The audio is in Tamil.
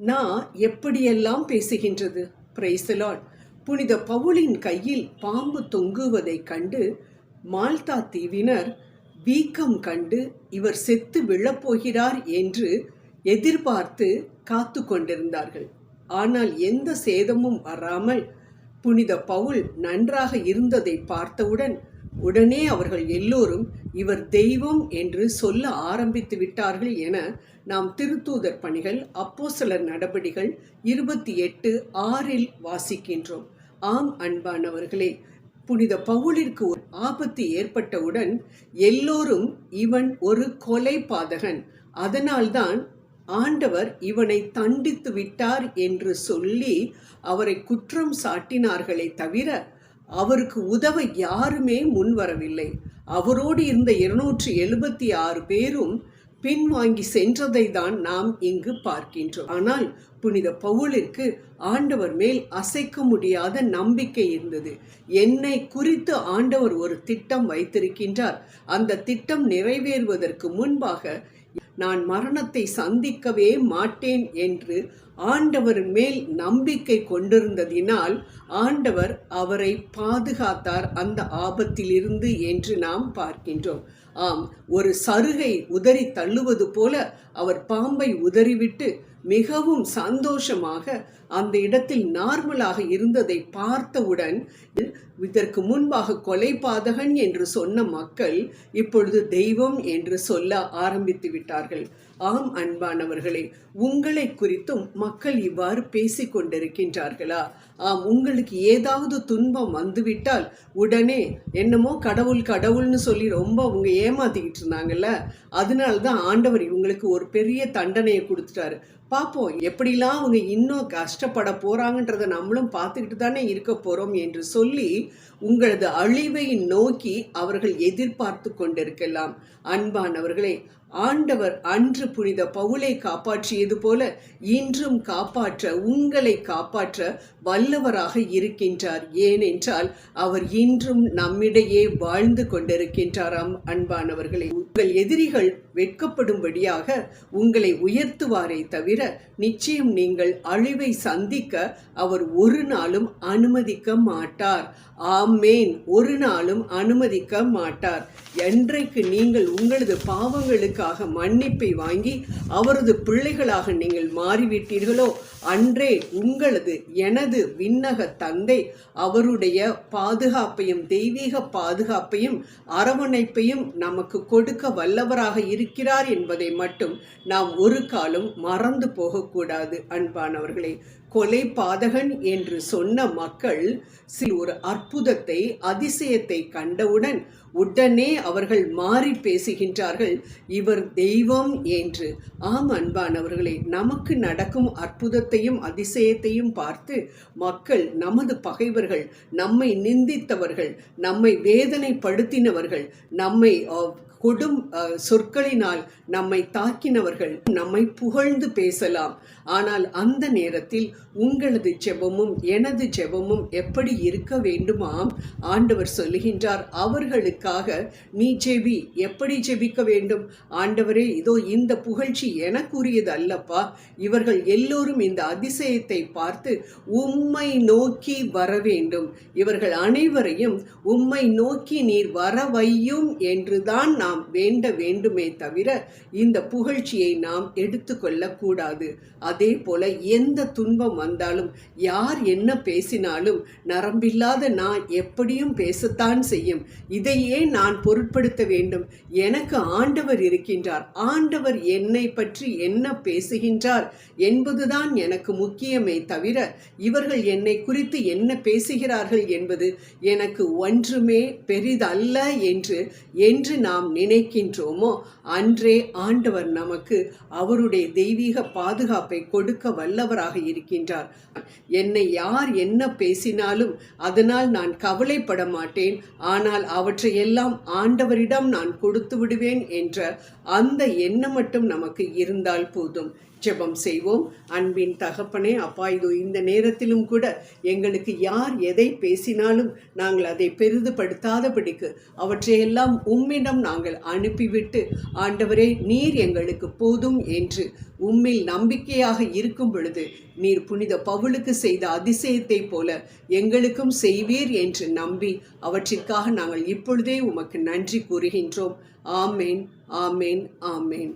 நான் எப்படியெல்லாம் பேசுகின்றது. Praise the Lord. புனித பவுலின் கையில் பாம்பு தொங்குவதைக் கண்டு மால்தா தீவினர் வீக்கம் கண்டு இவர் செத்து விழப்போகிறார் என்று எதிர்பார்த்து காத்து கொண்டிருந்தார்கள். ஆனால் எந்த சேதமும் வராமல் புனித பவுல் நன்றாக இருந்ததை பார்த்தவுடன் உடனே அவர்கள் எல்லோரும் இவர் தெய்வம் என்று சொல்ல ஆரம்பித்து விட்டார்கள் என நாம் திருத்தூதர் பணிகள் அப்போஸ்தலர் நடபடிகள் 28:6 வாசிக்கின்றோம். ஆம் அன்பானவர்களே, புனித பவுலிற்கு ஒரு ஆபத்து ஏற்பட்டவுடன் எல்லோரும் இவன் ஒரு கொலை பாதகன், அதனால்தான் ஆண்டவர் இவனை தண்டித்து விட்டார் என்று சொல்லி அவரை குற்றம் சாட்டினார்களே தவிர அவருக்கு உதவ யாருமே முன்வரவில்லை. அவரோடு இருந்த 276 பேரும் பின்வாங்கி சென்றதை தான் நாம் இங்கு பார்க்கின்றோம். ஆனால் புனித பவுலிற்கு ஆண்டவர் மேல் அசைக்க முடியாத நம்பிக்கை இருந்தது. என்னை குறித்து ஆண்டவர் ஒரு திட்டம் வைத்திருக்கின்றார். அந்த திட்டம் நிறைவேறுவதற்கு முன்பாக நான் மரணத்தை சந்திக்கவே மாட்டேன் என்று ஆண்டவர் மேல் நம்பிக்கை கொண்டிருந்ததினால் ஆண்டவர் அவரை பாதுகாத்தார் அந்த ஆபத்திலிருந்து என்று நாம் பார்க்கின்றோம். ஆம், ஒரு சருகை உதறி தள்ளுவது போல அவர் பாம்பை உதறிவிட்டு மிகவும் சந்தோஷமாக அந்த இடத்தில் நார்மலாக இருந்ததை பார்த்தவுடன் இதற்கு முன்பாக கொலை பாதகன் என்று சொன்ன மக்கள் இப்பொழுது தெய்வம் என்று சொல்ல ஆரம்பித்து விட்டார்கள். ஆம் அன்பானவர்களே, உங்களை குறித்தும் மக்கள் இவ்வாறு பேசிக் கொண்டிருக்கின்றார்களா? ஆம், உங்களுக்கு ஏதாவது துன்பம் வந்துவிட்டால் உடனே என்னமோ கடவுள் கடவுள்னு சொல்லி ரொம்ப அவங்க ஏமாத்திக்கிட்டு இருந்தாங்கல்ல, அதனால்தான் ஆண்டவர் இவங்களுக்கு ஒரு பெரிய தண்டனையை கொடுத்துட்டாரு. பார்ப்போம் எப்படிலாம் அவங்க இன்னும் கஷ்டப்பட போறாங்கன்றதை நம்மளும் பார்த்துக்கிட்டு தானே இருக்க போறோம் என்று சொல்லி உங்களது அழிவை நோக்கி அவர்கள் எதிர்பார்த்து கொண்டிருக்கலாம். அன்பானவர்களே, ஆண்டவர் அன்று புனித பவுலை காப்பாற்றியது போல இன்றும் காப்பாற்ற, உங்களை காப்பாற்ற வல்லவராக இருக்கின்றார். ஏனென்றால் அவர் இன்றும் நம்மிடையே வாழ்ந்து கொண்டிருக்கின்றாராம். அன்பானவர்களே, உங்கள் எதிரிகள் வெட்கப்படும்படியாக உங்களை உயர்த்துவாரே தவிர நிச்சயம் நீங்கள் அழிவை சந்திக்க அவர் ஒரு நாளும் அனுமதிக்க மாட்டார். ஆமேன். ஒரு நாளும் அனுமதிக்க மாட்டார். என்றைக்கு நீங்கள் உங்களது பாவங்களுக்காக மன்னிப்பை வாங்கி அவரது பிள்ளைகளாக நீங்கள் மாறிவிட்டீர்களோ அன்றே உங்களது எனது விண்ணக தந்தை அவருடைய பாதுகாப்பையும் தெய்வீக பாதுகாப்பையும் அரவணைப்பையும் நமக்கு கொடுக்க வல்லவராக இருக்கிறார் என்பதை மட்டும் நாம் ஒரு காலம் மறந்து போகக்கூடாது. அன்பானவர்களே, கொலை பாதகன் என்று சொன்ன மக்கள் ஒரு அற்புதத்தை அதிசயத்தை கண்டவுடன் உடனே அவர்கள் மாறி பேசுகின்றார்கள், இவர் தெய்வம் என்று. ஆம் அன்பானவர்களே, நமக்கு நடக்கும் அற்புதத்தையும் அதிசயத்தையும் பார்த்து மக்கள், நமது பகைவர்கள், நம்மை நிந்தித்தவர்கள், நம்மை வேதனைப்படுத்தினவர்கள், நம்மை கொடும் சொற்களினால் நம்மை தாக்கினவர்கள் நம்மை புகழ்ந்து பேசலாம். ஆனால் அந்த நேரத்தில் உங்களது ஜெபமும் எனது ஜெபமும் எப்படி இருக்க வேண்டுமாம்? ஆண்டவர் சொல்லுகின்றார், அவர்களுக்காக நீ ஜெபி. எப்படி ஜெபிக்க வேண்டும்? ஆண்டவரே, இதோ இந்த புகழ்ச்சி எனக்குரியது அல்லப்பா. இவர்கள் எல்லோரும் இந்த அதிசயத்தை பார்த்து உம்மை நோக்கி வர வேண்டும். இவர்கள் அனைவரையும் உம்மை நோக்கி நீர் வர வையும் என்றுதான் நாம் வேண்ட வேண்டுமே தவிர இந்த புகழ்ச்சியை நாம் எடுத்துக்கொள்ளக்கூடாது. அதே போல எந்த துன்பம் வந்தாலும், யார் என்ன பேசினாலும் நரம்பில்லாத நான் எப்படியும் பேசத்தான் செய்யும். இதையே நான் பொருட்படுத்த வேண்டும். எனக்கு ஆண்டவர் இருக்கின்றார். ஆண்டவர் என்னை பற்றி என்ன பேசுகின்றார் என்பதுதான் எனக்கு முக்கியமே தவிர இவர்கள் என்னை குறித்து என்ன பேசுகிறார்கள் என்பது எனக்கு ஒன்றுமே பெரிதல்ல என்று நாம் நினைக்கின்றோமோ அன்றே ஆண்டவர் நமக்கு அவருடைய தெய்வீக பாதுகாப்பை கொடுக்க வல்லவராக இருக்கின்றார். என்னை யார் என்ன பேசினாலும் அதனால் நான் கவலைப்பட மாட்டேன். ஆனால் அவற்றையெல்லாம் ஆண்டவரிடம் நான் கொடுத்து விடுவேன் என்ற அந்த எண்ணம் மட்டும் நமக்கு இருந்தால் போதும். ஜெபம் செய்வோம். அன்பின் தகப்பனே, அப்பா, இதோ இந்த நேரத்திலும் கூட எங்களுக்கு யார் எதை பேசினாலும் நாங்கள் அதை பெரிதுபடுத்தாதபடிக்கு அவற்றையெல்லாம் உம்மிடம் நாங்கள் அனுப்பிவிட்டு, ஆண்டவரே, நீர் எங்களுக்கு போதும் என்று உம்மில் நம்பிக்கையாக இருக்கும் பொழுது, நீர் புனித பவுலுக்கு செய்த அதிசயத்தை போல எங்களுக்கும் செய்வீர் என்று நம்பி அவற்றிற்காக நாங்கள் இப்பொழுதே உமக்கு நன்றி கூறுகின்றோம். ஆமேன், ஆமேன், ஆமேன்.